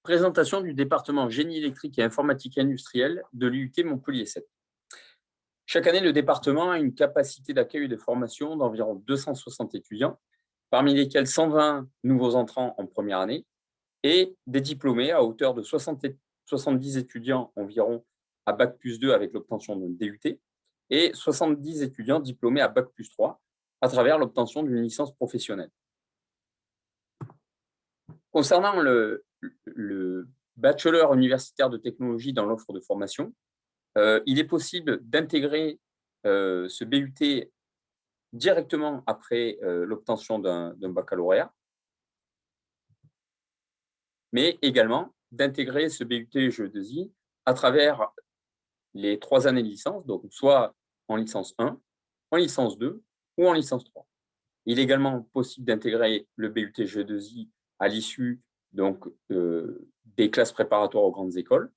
Présentation du département génie électrique et informatique industrielle de l'IUT Montpellier 7. Chaque année, le département a une capacité d'accueil et de formation d'environ 260 étudiants, parmi lesquels 120 nouveaux entrants en première année et des diplômés à hauteur de 70 étudiants environ à Bac+2 avec l'obtention d'un DUT et 70 étudiants diplômés à Bac+3 à travers l'obtention d'une licence professionnelle. Concernant le bachelor universitaire de technologie dans l'offre de formation, il est possible d'intégrer ce BUT directement après l'obtention d'un baccalauréat, mais également d'intégrer ce BUT GE2I à travers les 3 années de licence, donc soit en licence 1, en licence 2 ou en licence 3. Il est également possible d'intégrer le BUT GE2I à l'issue donc, des classes préparatoires aux grandes écoles.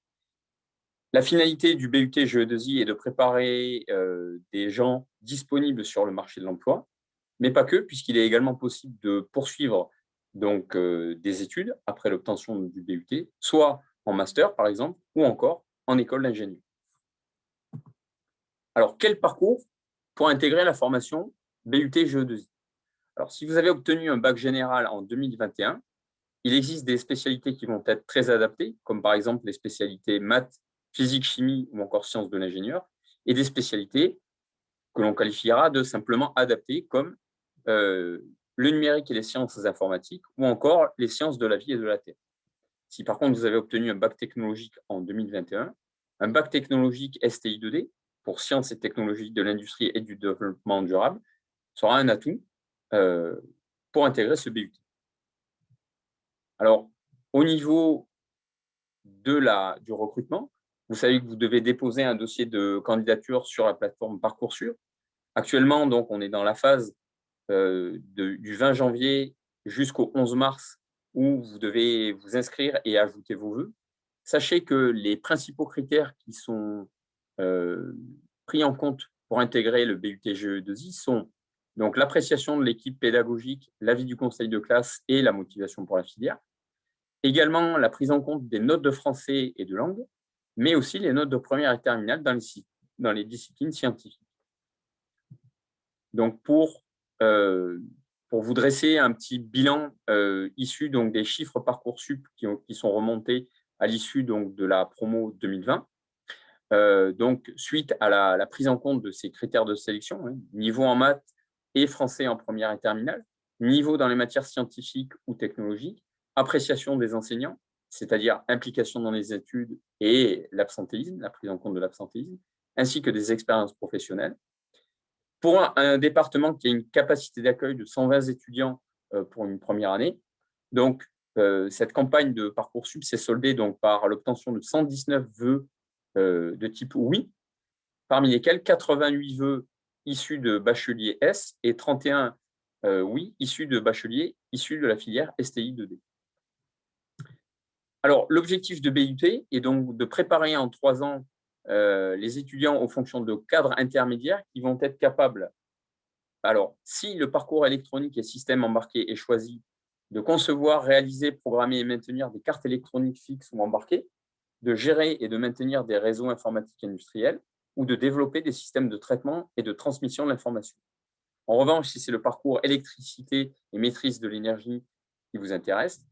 La finalité du BUT GE2I est de préparer des gens disponibles sur le marché de l'emploi, mais pas que, puisqu'il est également possible de poursuivre donc, des études après l'obtention du BUT, soit en master, par exemple, ou encore en école d'ingénieur. Alors, quel parcours pour intégrer la formation BUT GE2I? Alors, si vous avez obtenu un bac général en 2021, il existe des spécialités qui vont être très adaptées, comme par exemple les spécialités maths, physique, chimie ou encore sciences de l'ingénieur, et des spécialités que l'on qualifiera de simplement adaptées, comme le numérique et les sciences informatiques, ou encore les sciences de la vie et de la Terre. Si par contre vous avez obtenu un bac technologique en 2021, un bac technologique STI 2D, pour sciences et technologies de l'industrie et du développement durable, sera un atout pour intégrer ce BUT. Alors, au niveau du recrutement, vous savez que vous devez déposer un dossier de candidature sur la plateforme Parcoursup. Actuellement, donc, on est dans la phase du 20 janvier jusqu'au 11 mars où vous devez vous inscrire et ajouter vos vœux. Sachez que les principaux critères qui sont pris en compte pour intégrer le BUT GE2I sont donc l'appréciation de l'équipe pédagogique, l'avis du conseil de classe et la motivation pour la filière. Également, la prise en compte des notes de français et de langue, mais aussi les notes de première et terminale dans les disciplines scientifiques. Donc, pour vous dresser un petit bilan issu donc, des chiffres Parcoursup qui sont remontés à l'issue de la promo 2020, donc, suite à la prise en compte de ces critères de sélection, niveau en maths et français en première et terminale, niveau dans les matières scientifiques ou technologiques, appréciation des enseignants, c'est-à-dire implication dans les études et l'absentéisme, la prise en compte de l'absentéisme, ainsi que des expériences professionnelles. Pour un département qui a une capacité d'accueil de 120 étudiants pour une première année, donc cette campagne de Parcoursup s'est soldée donc, par l'obtention de 119 vœux de type oui, parmi lesquels 88 vœux issus de bachelier S et 31 oui issus de bacheliers issus de la filière STI 2D. Alors, l'objectif de BUT est donc de préparer en 3 ans les étudiants aux fonctions de cadres intermédiaires qui vont être capables, alors, si le parcours électronique et système embarqué est choisi, de concevoir, réaliser, programmer et maintenir des cartes électroniques fixes ou embarquées, de gérer et de maintenir des réseaux informatiques industriels ou de développer des systèmes de traitement et de transmission de l'information. En revanche, si c'est le parcours électricité et maîtrise de l'énergie qui vous intéresse,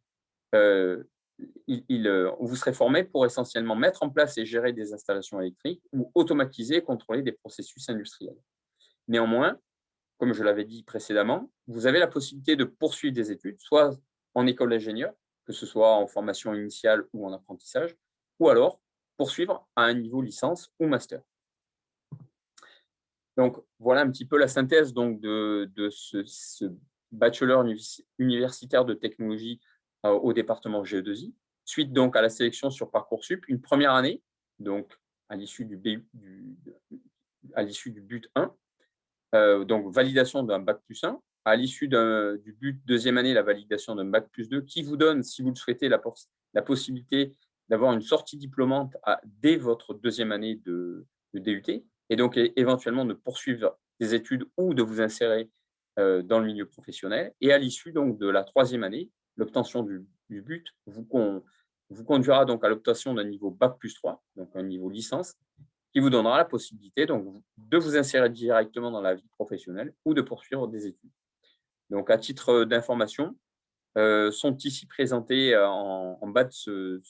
vous serez formé pour essentiellement mettre en place et gérer des installations électriques ou automatiser et contrôler des processus industriels. Néanmoins, comme je l'avais dit précédemment, vous avez la possibilité de poursuivre des études, soit en école d'ingénieur, que ce soit en formation initiale ou en apprentissage, ou alors poursuivre à un niveau licence ou master. Donc, voilà un petit peu la synthèse donc, de ce bachelor universitaire de technologie au département GE2I. Suite donc à la sélection sur Parcoursup, une première année, donc à l'issue du but 1, donc validation d'un bac+1, à l'issue du but deuxième année, la validation d'un bac+2, qui vous donne, si vous le souhaitez, la possibilité d'avoir une sortie diplômante dès votre deuxième année de DUT, et donc éventuellement de poursuivre des études ou de vous insérer dans le milieu professionnel. Et à l'issue donc de la troisième année, l'obtention du but vous conduira donc à l'obtention d'un niveau Bac+3, donc un niveau licence, qui vous donnera la possibilité donc, de vous insérer directement dans la vie professionnelle ou de poursuivre des études. Donc, à titre d'information, sont ici présentés en bas de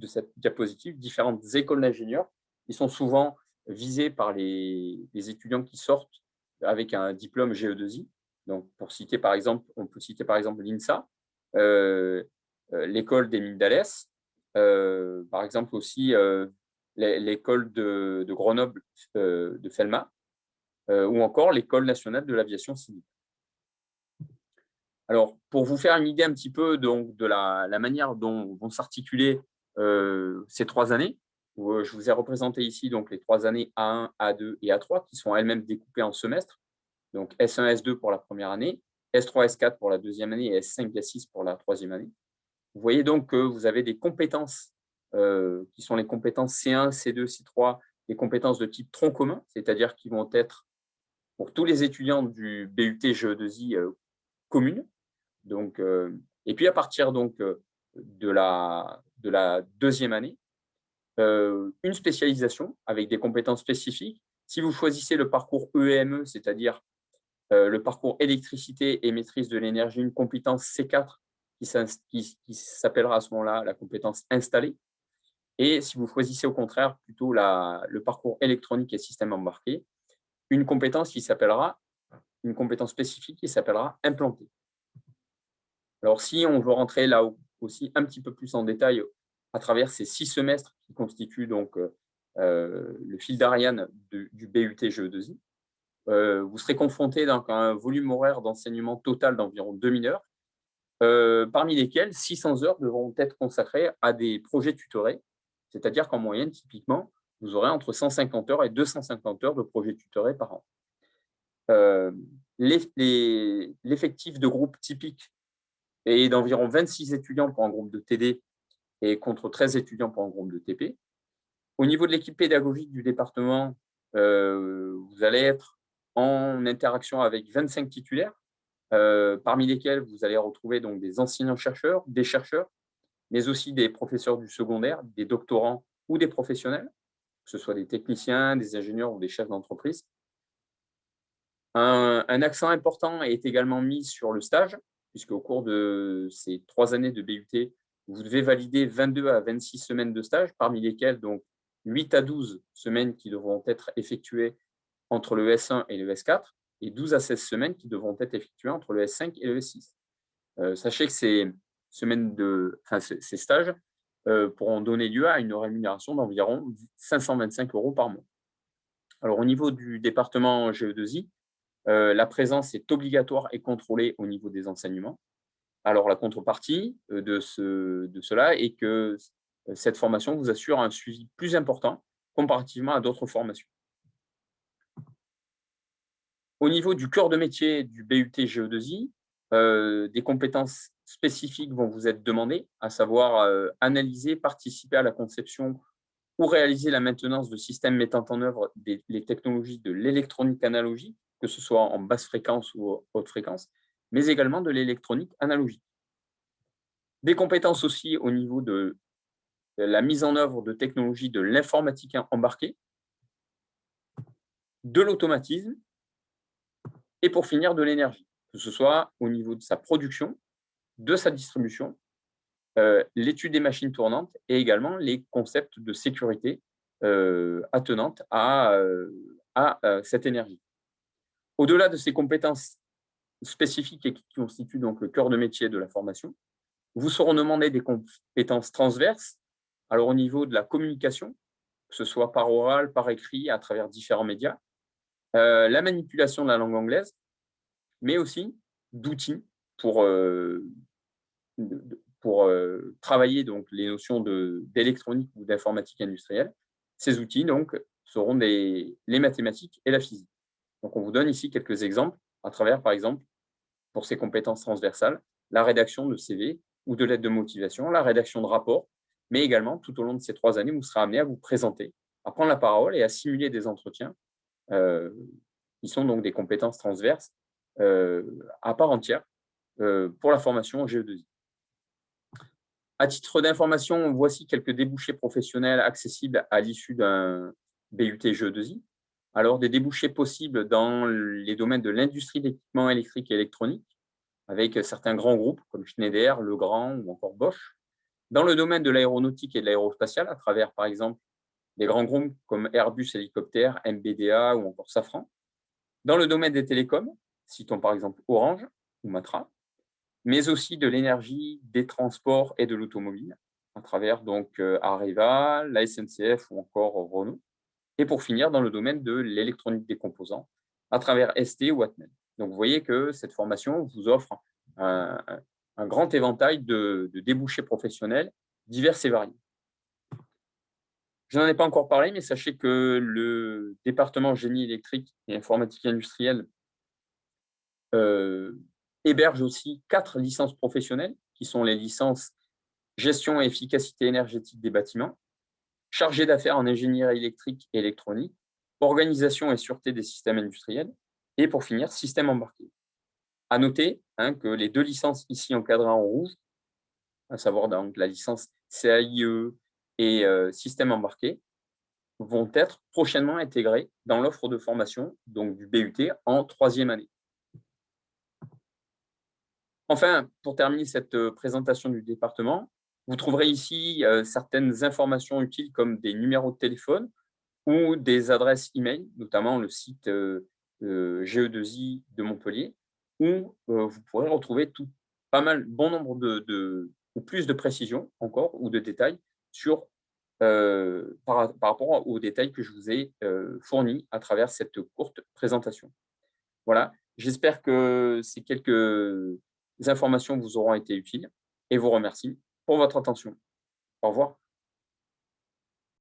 cette diapositive différentes écoles d'ingénieurs qui sont souvent visées par les étudiants qui sortent avec un diplôme GE2I. Donc, pour citer par exemple, on peut citer par exemple l'INSA, l'école des mines d'Alès, par exemple aussi l'école de Grenoble de Felma, ou encore l'école nationale de l'aviation civile. Alors, pour vous faire une idée un petit peu donc, de la manière dont vont s'articuler ces 3 années, je vous ai représenté ici donc, les 3 années A1, A2 et A3 qui sont elles-mêmes découpées en semestres. Donc, S1, S2 pour la première année, S3, S4 pour la deuxième année et S5, S6 pour la troisième année. Vous voyez donc que vous avez des compétences qui sont les compétences C1, C2, C3, les compétences de type tronc commun, c'est-à-dire qui vont être pour tous les étudiants du BUT GE2I communes. Donc, et puis à partir donc, de la deuxième année, une spécialisation avec des compétences spécifiques. Si vous choisissez le parcours EME, c'est-à-dire le parcours électricité et maîtrise de l'énergie, une compétence C4 qui s'appellera à ce moment-là la compétence installée. Et si vous choisissez au contraire plutôt le parcours électronique et système embarqué, une compétence une compétence spécifique qui s'appellera implantée. Alors, si on veut rentrer là aussi un petit peu plus en détail à travers ces 6 semestres qui constituent donc le fil d'Ariane du BUT GE2I, vous serez confronté donc, à un volume horaire d'enseignement total d'environ 2000 heures, parmi lesquelles 600 heures devront être consacrées à des projets tutorés, c'est-à-dire qu'en moyenne, typiquement, vous aurez entre 150 heures et 250 heures de projets tutorés par an. L'effectif de groupe typique est d'environ 26 étudiants pour un groupe de TD et contre 13 étudiants pour un groupe de TP. Au niveau de l'équipe pédagogique du département, vous allez être en interaction avec 25 titulaires, parmi lesquels vous allez retrouver donc des enseignants-chercheurs, des chercheurs, mais aussi des professeurs du secondaire, des doctorants ou des professionnels, que ce soit des techniciens, des ingénieurs ou des chefs d'entreprise. Un accent important est également mis sur le stage, puisqu'au cours de ces 3 années de BUT, vous devez valider 22 à 26 semaines de stage, parmi lesquelles donc 8 à 12 semaines qui devront être effectuées entre le S1 et le S4, et 12 à 16 semaines qui devront être effectuées entre le S5 et le S6. Sachez que ces stages pourront donner lieu à une rémunération d'environ 525 € par mois. Alors, au niveau du département GE2I, la présence est obligatoire et contrôlée au niveau des enseignements. Alors, la contrepartie de cela est que cette formation vous assure un suivi plus important comparativement à d'autres formations. Au niveau du cœur de métier du BUT GE2I, des compétences spécifiques vont vous être demandées, à savoir analyser, participer à la conception ou réaliser la maintenance de systèmes mettant en œuvre les technologies de l'électronique analogique, que ce soit en basse fréquence ou haute fréquence, mais également de l'électronique analogique. Des compétences aussi au niveau de la mise en œuvre de technologies de l'informatique embarquée, de l'automatisme et pour finir de l'énergie, que ce soit au niveau de sa production, de sa distribution, l'étude des machines tournantes et également les concepts de sécurité attenantes à cette énergie. Au-delà de ces compétences spécifiques et qui constituent donc le cœur de métier de la formation, vous seront demandées des compétences transverses, alors au niveau de la communication, que ce soit par oral, par écrit, à travers différents médias, la manipulation de la langue anglaise, mais aussi d'outils pour travailler donc les notions d'électronique ou d'informatique industrielle. Ces outils donc seront les mathématiques et la physique. Donc on vous donne ici quelques exemples à travers, par exemple, pour ces compétences transversales, la rédaction de CV ou de lettres de motivation, la rédaction de rapports, mais également tout au long de ces 3 années, vous serez amené à vous présenter, à prendre la parole et à simuler des entretiens qui sont donc des compétences transverses à part entière pour la formation GE2I. À titre d'information, voici quelques débouchés professionnels accessibles à l'issue d'un BUT GE2I. Alors, des débouchés possibles dans les domaines de l'industrie d'équipements électriques et électroniques, avec certains grands groupes comme Schneider, Legrand ou encore Bosch. Dans le domaine de l'aéronautique et de l'aérospatiale, à travers, par exemple, des grands groupes comme Airbus Hélicoptère, MBDA ou encore Safran. Dans le domaine des télécoms, citons par exemple Orange ou Matra, mais aussi de l'énergie, des transports et de l'automobile, à travers donc Areva, la SNCF ou encore Renault. Et pour finir, dans le domaine de l'électronique des composants, à travers ST ou Atmel. Donc, vous voyez que cette formation vous offre un grand éventail de débouchés professionnels divers et variés. Je n'en ai pas encore parlé, mais sachez que le département génie électrique et informatique industrielle héberge aussi 4 licences professionnelles, qui sont les licences gestion et efficacité énergétique des bâtiments, chargé d'affaires en ingénierie électrique et électronique, organisation et sûreté des systèmes industriels, et pour finir, système embarqué. À noter que les 2 licences ici encadrées en rouge, à savoir donc la licence CAIE et système embarqué, vont être prochainement intégrées dans l'offre de formation donc du BUT en 3e année. Enfin, pour terminer cette présentation du département, vous trouverez ici certaines informations utiles comme des numéros de téléphone ou des adresses email, notamment le site GE2I de Montpellier, où vous pourrez retrouver bon nombre ou plus de précisions encore ou de détails sur, par rapport aux détails que je vous ai fournis à travers cette courte présentation. Voilà, j'espère que ces quelques informations vous auront été utiles et vous remercie pour votre attention. Au revoir.